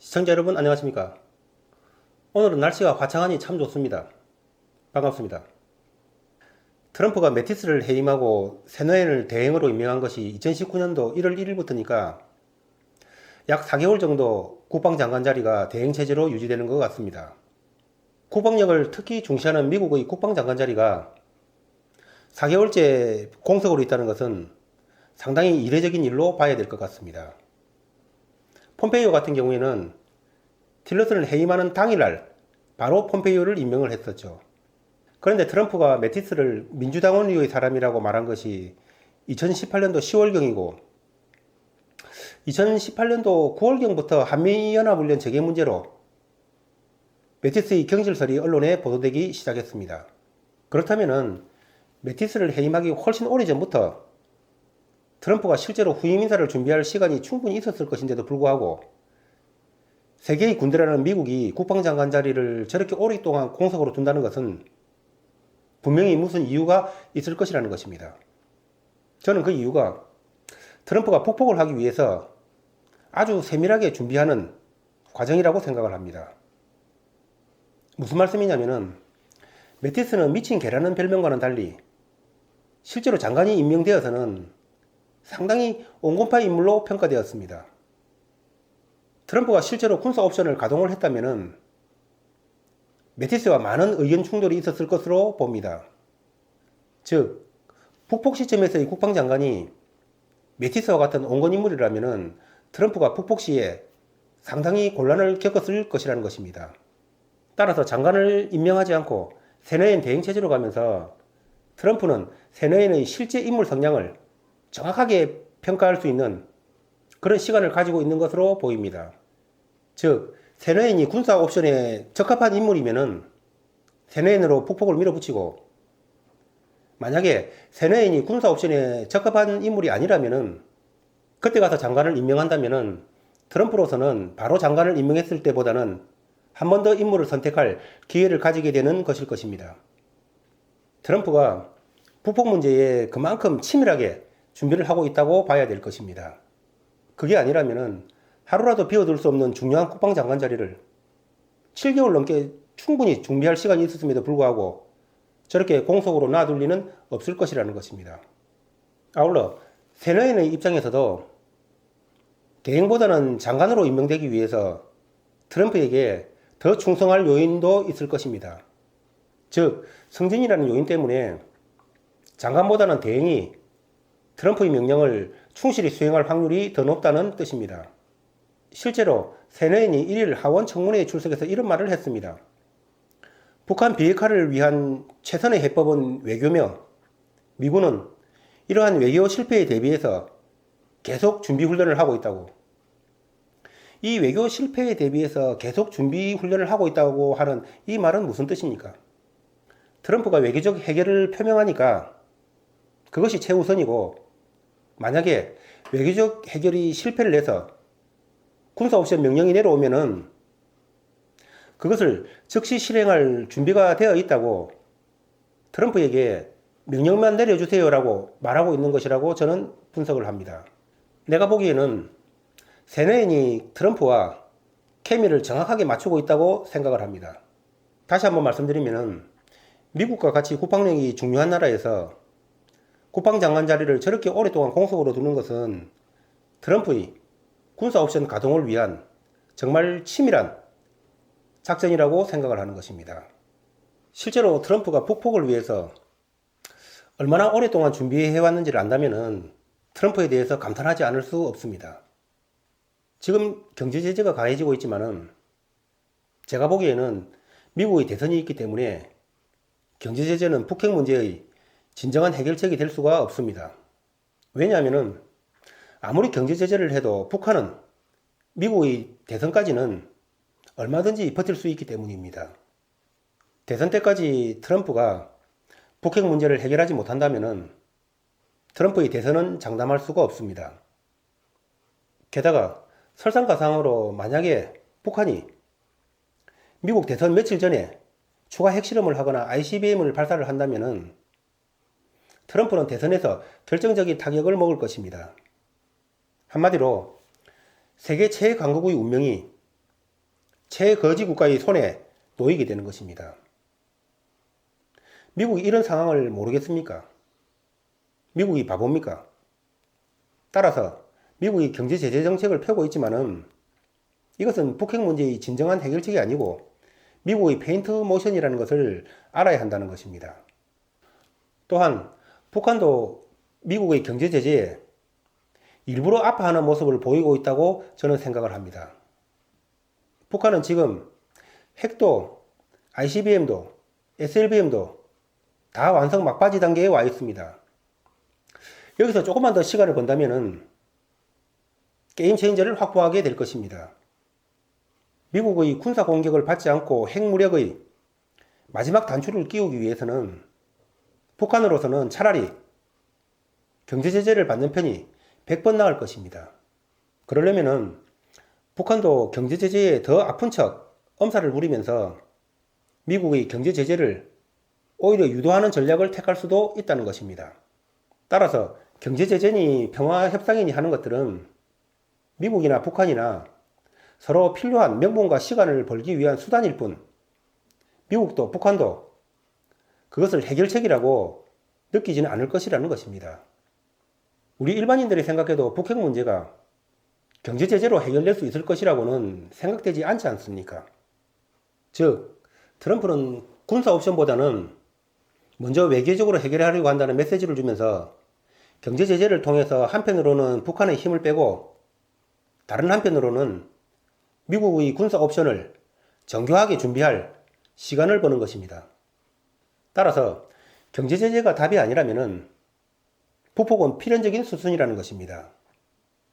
시청자 여러분 안녕하십니까. 오늘은 날씨가 화창하니 참 좋습니다. 반갑습니다. 트럼프가 메티스를 해임하고 새노엔을 대행으로 임명한 것이 2019년도 1월 1일부터니까 약 4개월 정도 국방장관 자리가 대행 체제로 유지되는 것 같습니다. 국방력을 특히 중시하는 미국의 국방장관 자리가 4개월째 공석으로 있다는 것은 상당히 이례적인 일로 봐야 될 것 같습니다. 폼페이오 같은 경우에는 틸러슨을 해임하는 당일날 바로 폼페이오를 임명을 했었죠. 그런데 트럼프가 매티스를 민주당원류의 사람이라고 말한 것이 2018년도 10월경이고 2018년도 9월경부터 한미연합훈련 재개 문제로 매티스의 경질설이 언론에 보도되기 시작했습니다. 그렇다면 매티스를 해임하기 훨씬 오래전부터 트럼프가 실제로 후임 인사를 준비할 시간이 충분히 있었을 것인데도 불구하고 세계의 군대라는 미국이 국방장관 자리를 저렇게 오랫동안 공석으로 둔다는 것은 분명히 무슨 이유가 있을 것이라는 것입니다. 저는 그 이유가 트럼프가 북폭을 하기 위해서 아주 세밀하게 준비하는 과정이라고 생각을 합니다. 무슨 말씀이냐면은 매티스는 미친 개라는 별명과는 달리 실제로 장관이 임명되어서는 상당히 온건파 인물로 평가되었습니다. 트럼프가 실제로 군사 옵션을 가동을 했다면 매티스와 많은 의견 충돌이 있었을 것으로 봅니다. 즉, 북폭 시점에서의 국방장관이 매티스와 같은 온건 인물이라면 트럼프가 북폭 시에 상당히 곤란을 겪었을 것이라는 것입니다. 따라서 장관을 임명하지 않고 새노엔 대행체제로 가면서 트럼프는 새노엔의 실제 인물 성향을 정확하게 평가할 수 있는 그런 시간을 가지고 있는 것으로 보입니다. 즉, 새노엔이 군사 옵션에 적합한 인물이면은 새노엔으로 북폭을 밀어붙이고, 만약에 새노엔이 군사 옵션에 적합한 인물이 아니라면은 그때 가서 장관을 임명한다면은 트럼프로서는 바로 장관을 임명했을 때보다는 한 번 더 인물을 선택할 기회를 가지게 되는 것일 것입니다. 트럼프가 북폭 문제에 그만큼 치밀하게 준비를 하고 있다고 봐야 될 것입니다. 그게 아니라면은 하루라도 비워둘 수 없는 중요한 국방장관 자리를 7개월 넘게 충분히 준비할 시간이 있었음에도 불구하고 저렇게 공석으로 놔둘 리는 없을 것이라는 것입니다. 아울러 새노엔의 입장에서도 대행보다는 장관으로 임명되기 위해서 트럼프에게 더 충성할 요인도 있을 것입니다. 즉, 승진이라는 요인 때문에 장관보다는 대행이 트럼프의 명령을 충실히 수행할 확률이 더 높다는 뜻입니다. 실제로 새노엔이 1일 하원 청문회에 출석해서 이런 말을 했습니다. 북한 비핵화를 위한 최선의 해법은 외교며 미군은 이러한 외교 실패에 대비해서 계속 준비 훈련을 하고 있다고. 이 외교 실패에 대비해서 계속 준비 훈련을 하고 있다고 하는 이 말은 무슨 뜻입니까? 트럼프가 외교적 해결을 표명하니까 그것이 최우선이고, 만약에 외교적 해결이 실패를 해서 군사옵션 명령이 내려오면은 그것을 즉시 실행할 준비가 되어 있다고 트럼프에게 명령만 내려주세요라고 말하고 있는 것이라고 저는 분석을 합니다. 내가 보기에는 새노엔이 트럼프와 케미를 정확하게 맞추고 있다고 생각을 합니다. 다시 한번 말씀드리면은 미국과 같이 국방력이 중요한 나라에서 국방장관 자리를 저렇게 오랫동안 공석으로 두는 것은 트럼프의 군사 옵션 가동을 위한 정말 치밀한 작전이라고 생각을 하는 것입니다. 실제로 트럼프가 북폭을 위해서 얼마나 오랫동안 준비해왔는지를 안다면은 트럼프에 대해서 감탄하지 않을 수 없습니다. 지금 경제 제재가 가해지고 있지만은 제가 보기에는 미국의 대선이 있기 때문에 경제 제재는 북핵 문제의 진정한 해결책이 될 수가 없습니다. 왜냐하면은 아무리 경제 제재를 해도 북한은 미국의 대선까지는 얼마든지 버틸 수 있기 때문입니다. 대선 때까지 트럼프가 북핵 문제를 해결하지 못한다면은 트럼프의 대선은 장담할 수가 없습니다. 게다가 설상가상으로 만약에 북한이 미국 대선 며칠 전에 추가 핵실험을 하거나 ICBM을 발사를 한다면은 트럼프는 대선에서 결정적인 타격을 먹을 것입니다. 한마디로 세계 최강국의 운명이 최거지 국가의 손에 놓이게 되는 것입니다. 미국이 이런 상황을 모르겠습니까? 미국이 바보입니까? 따라서 미국이 경제 제재 정책을 펴고 있지만은 이것은 북핵 문제의 진정한 해결책이 아니고 미국의 페인트 모션이라는 것을 알아야 한다는 것입니다. 또한 북한도 미국의 경제 제재에 일부러 아파하는 모습을 보이고 있다고 저는 생각을 합니다. 북한은 지금 핵도, ICBM도, SLBM도 다 완성 막바지 단계에 와 있습니다. 여기서 조금만 더 시간을 번다면은 게임 체인저를 확보하게 될 것입니다. 미국의 군사 공격을 받지 않고 핵무력의 마지막 단추를 끼우기 위해서는 북한으로서는 차라리 경제 제재를 받는 편이 100번 나을 것입니다. 그러려면은 북한도 경제 제재에 더 아픈 척 엄살을 부리면서 미국의 경제 제재를 오히려 유도하는 전략을 택할 수도 있다는 것입니다. 따라서 경제 제재니 평화 협상이니 하는 것들은 미국이나 북한이나 서로 필요한 명분과 시간을 벌기 위한 수단일 뿐 미국도 북한도 그것을 해결책이라고 느끼지는 않을 것이라는 것입니다. 우리 일반인들이 생각해도 북핵 문제가 경제 제재로 해결될 수 있을 것이라고는 생각되지 않지 않습니까? 즉, 트럼프는 군사 옵션보다는 먼저 외교적으로 해결하려고 한다는 메시지를 주면서 경제 제재를 통해서 한편으로는 북한의 힘을 빼고 다른 한편으로는 미국의 군사 옵션을 정교하게 준비할 시간을 버는 것입니다. 따라서 경제 제재가 답이 아니라면은 북폭은 필연적인 수순이라는 것입니다.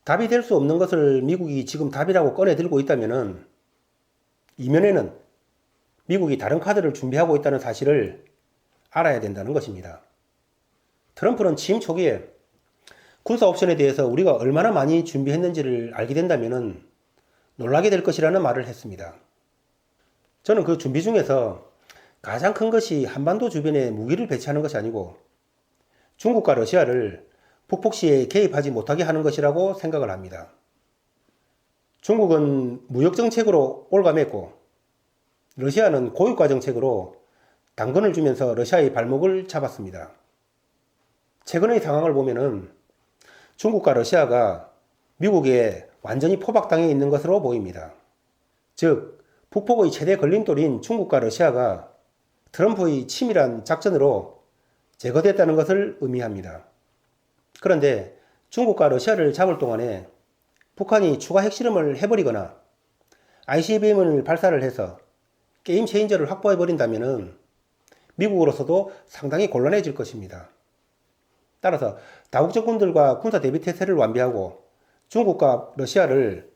답이 될 수 없는 것을 미국이 지금 답이라고 꺼내 들고 있다면은 이면에는 미국이 다른 카드를 준비하고 있다는 사실을 알아야 된다는 것입니다. 트럼프는 취임 초기에 군사 옵션에 대해서 우리가 얼마나 많이 준비했는지를 알게 된다면은 놀라게 될 것이라는 말을 했습니다. 저는 그 준비 중에서 가장 큰 것이 한반도 주변에 무기를 배치하는 것이 아니고 중국과 러시아를 북폭 시에 개입하지 못하게 하는 것이라고 생각을 합니다. 중국은 무역 정책으로 올가맸고 러시아는 고유가 정책으로 당근을 주면서 러시아의 발목을 잡았습니다. 최근의 상황을 보면은 중국과 러시아가 미국에 완전히 포박당해 있는 것으로 보입니다. 즉, 북폭의 최대 걸림돌인 중국과 러시아가 트럼프의 치밀한 작전으로 제거됐다는 것을 의미합니다. 그런데 중국과 러시아를 잡을 동안에 북한이 추가 핵실험을 해버리거나 ICBM을 발사를 해서 게임 체인저를 확보해버린다면 미국으로서도 상당히 곤란해질 것입니다. 따라서 다국적군들과 군사 대비 태세를 완비하고 중국과 러시아를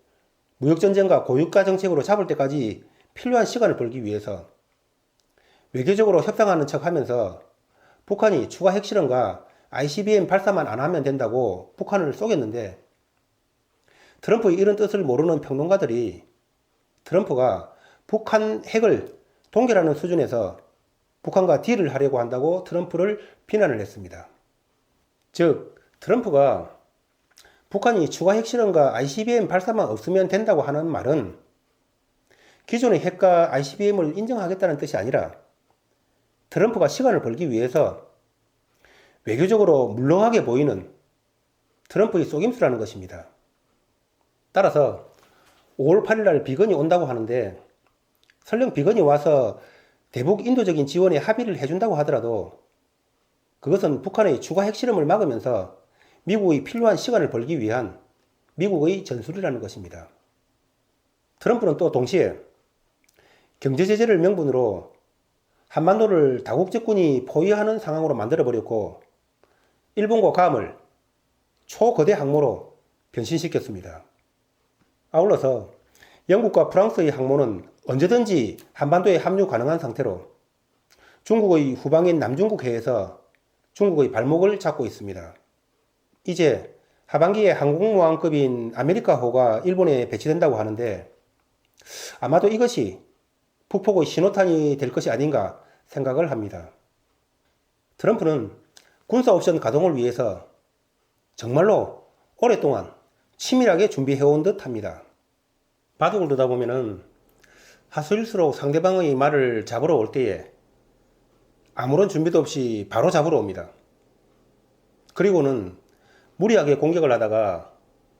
무역전쟁과 고유가 정책으로 잡을 때까지 필요한 시간을 벌기 위해서 외교적으로 협상하는 척 하면서 북한이 추가 핵실험과 ICBM 발사만 안 하면 된다고 북한을 쏘겠는데 트럼프의 이런 뜻을 모르는 평론가들이 트럼프가 북한 핵을 동결하는 수준에서 북한과 딜을 하려고 한다고 트럼프를 비난을 했습니다. 즉, 트럼프가 북한이 추가 핵실험과 ICBM 발사만 없으면 된다고 하는 말은 기존의 핵과 ICBM을 인정하겠다는 뜻이 아니라 트럼프가 시간을 벌기 위해서 외교적으로 물렁하게 보이는 트럼프의 속임수라는 것입니다. 따라서 5월 8일 날 비건이 온다고 하는데 설령 비건이 와서 대북 인도적인 지원에 합의를 해준다고 하더라도 그것은 북한의 추가 핵실험을 막으면서 미국의 필요한 시간을 벌기 위한 미국의 전술이라는 것입니다. 트럼프는 또 동시에 경제제재를 명분으로 한반도를 다국적군이 포위하는 상황으로 만들어버렸고 일본과 괌을 초거대 항모로 변신시켰습니다. 아울러서 영국과 프랑스의 항모는 언제든지 한반도에 합류 가능한 상태로 중국의 후방인 남중국 해에서 중국의 발목을 잡고 있습니다. 이제 하반기에 항공모함급인 아메리카호가 일본에 배치된다고 하는데 아마도 이것이 북폭의 신호탄이 될 것이 아닌가 생각을 합니다. 트럼프는 군사 옵션 가동을 위해서 정말로 오랫동안 치밀하게 준비해온 듯 합니다. 바둑을 두다 보면은 하수일수록 상대방의 말을 잡으러 올 때에 아무런 준비도 없이 바로 잡으러 옵니다. 그리고는 무리하게 공격을 하다가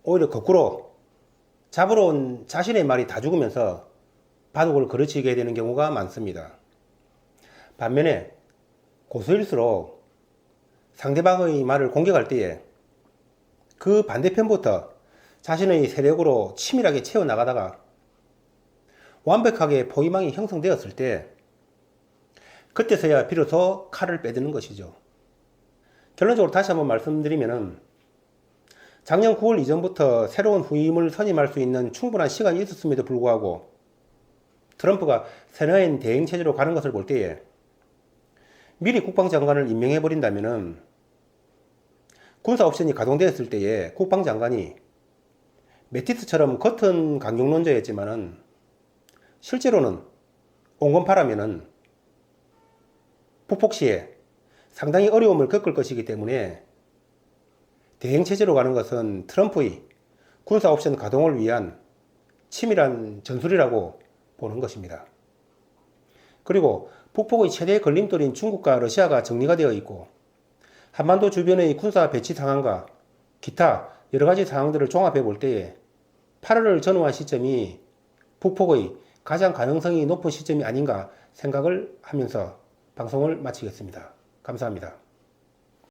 오히려 거꾸로 잡으러 온 자신의 말이 다 죽으면서 바둑을 그르치게 되는 경우가 많습니다. 반면에 고수일수록 상대방의 말을 공격할 때에 그 반대편부터 자신의 세력으로 치밀하게 채워나가다가 완벽하게 포위망이 형성되었을 때 그때서야 비로소 칼을 빼드는 것이죠. 결론적으로 다시 한번 말씀드리면은 작년 9월 이전부터 새로운 후임을 선임할 수 있는 충분한 시간이 있었음에도 불구하고 트럼프가 새로운 대응 체제로 가는 것을 볼 때에 미리 국방장관을 임명해버린다면은 군사 옵션이 가동되었을 때에 국방장관이 매티스처럼 겉은 강경론자였지만은 실제로는 온건파라면은 북폭 시에 상당히 어려움을 겪을 것이기 때문에 대행체제로 가는 것은 트럼프의 군사 옵션 가동을 위한 치밀한 전술이라고 보는 것입니다. 그리고 북폭의 최대 걸림돌인 중국과 러시아가 정리가 되어 있고 한반도 주변의 군사 배치 상황과 기타 여러가지 상황들을 종합해 볼 때에 8월을 전후한 시점이 북폭의 가장 가능성이 높은 시점이 아닌가 생각을 하면서 방송을 마치겠습니다. 감사합니다.